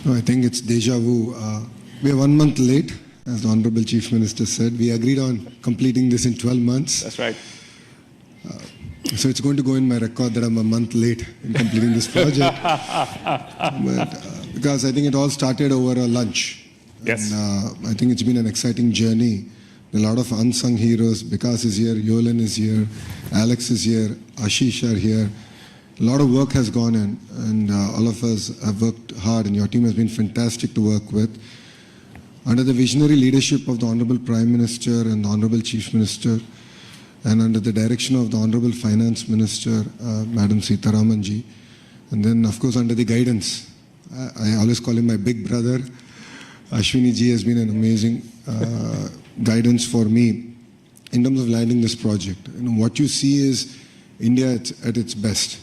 No, I think it's deja vu. We are 1 month late, as the Honorable Chief Minister said. We agreed on completing this in 12 months. That's right. So it's going to go in my record that I'm a month late in completing this project. Because I think it all started over a lunch. Yes. And, I think it's been an exciting journey. A lot of unsung heroes. Vikas is here, Yolan is here, Alex is here, Ashish are here. A lot of work has gone in, and all of us have worked hard, and your team has been fantastic to work with. Under the visionary leadership of the Honorable Prime Minister and the Honorable Chief Minister, and under the direction of the Honorable Finance Minister, Madam Sitharaman ji, and then of course under the guidance, I always call him my big brother, Ashwini ji has been an amazing guidance for me in terms of landing this project. What you see is India at its best.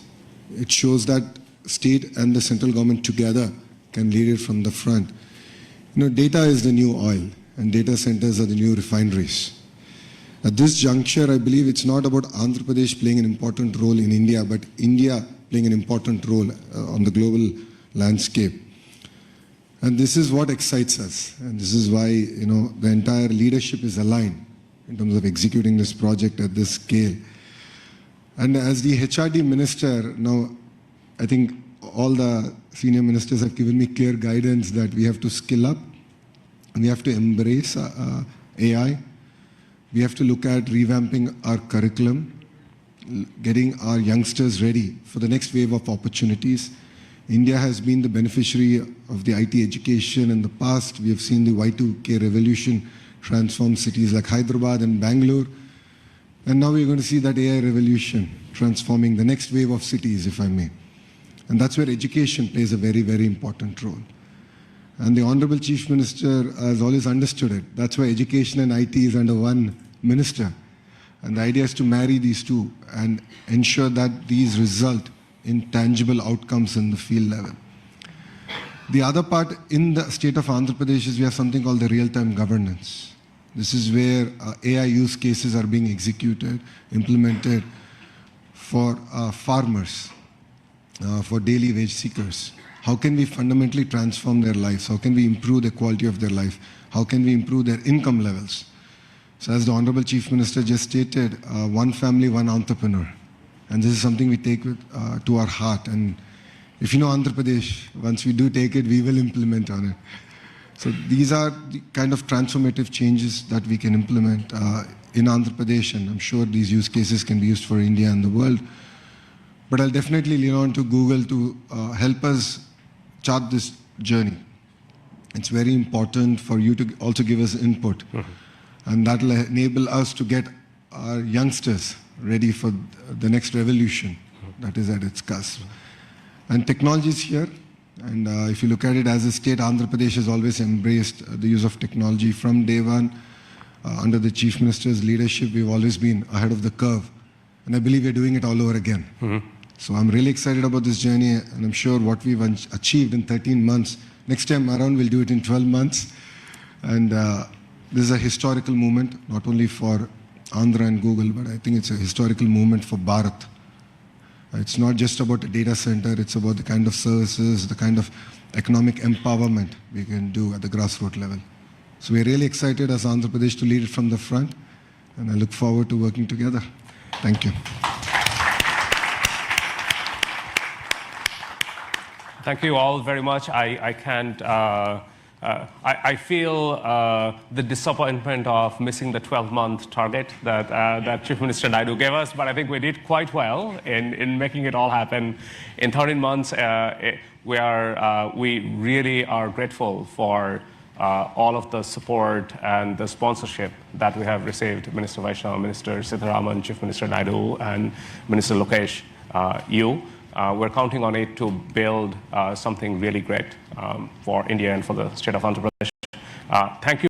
It shows that state and the central government together can lead it from the front. Data is the new oil, and data centers are the new refineries. At this juncture, I believe it's not about Andhra Pradesh playing an important role in India, but India playing an important role on the global landscape. And this is what excites us, and this is why the entire leadership is aligned in terms of executing this project at this scale. And as the HRD minister, now I think all the senior ministers have given me clear guidance that we have to skill up, we have to embrace AI, we have to look at revamping our curriculum, getting our youngsters ready for the next wave of opportunities. India has been the beneficiary of the IT education in the past. We have seen the Y2K revolution transform cities like Hyderabad and Bangalore. And now we're going to see that AI revolution transforming the next wave of cities, if I may. And that's where education plays a very, very important role. And the Honorable Chief Minister has always understood it. That's why education and IT is under one minister. And the idea is to marry these two and ensure that these result in tangible outcomes in the field level. The other part in the state of Andhra Pradesh is we have something called the real-time governance. This is where AI use cases are being executed, implemented for farmers, for daily wage seekers. How can we fundamentally transform their lives? How can we improve the quality of their life? How can we improve their income levels? So as the Honorable Chief Minister just stated, one family, one entrepreneur. And this is something we take to our heart. And if you know Andhra Pradesh, once we do take it, we will implement on it. So these are the kind of transformative changes that we can implement in Andhra Pradesh, and I'm sure these use cases can be used for India and the world. But I'll definitely lean on to Google to help us chart this journey. It's very important for you to also give us input, and that will enable us to get our youngsters ready for the next revolution that is at its cusp. And technology is here. And if you look at it as a state, Andhra Pradesh has always embraced the use of technology from day one. Under the Chief Minister's leadership, we've always been ahead of the curve. And I believe we're doing it all over again. So I'm really excited about this journey, and I'm sure what we've achieved in 13 months, next time around we'll do it in 12 months. And this is a historical moment, not only for Andhra and Google, but I think it's a historical moment for Bharat. It's not just about a data center, it's about the kind of services, the kind of economic empowerment we can do at the grassroots level. So we're really excited as Andhra Pradesh to lead it from the front, and I look forward to working together. Thank you. Thank you all very much. I can't... I feel the disappointment of missing the 12-month target that Chief Minister Naidu gave us, but I think we did quite well in making it all happen. In 13 months, we really are grateful for all of the support and the sponsorship that we have received. Minister Vaishnav, Minister Sitharaman, Chief Minister Naidu, and Minister Lokesh, we're counting on it to build something really great for India and for the state of Andhra Pradesh. Thank you.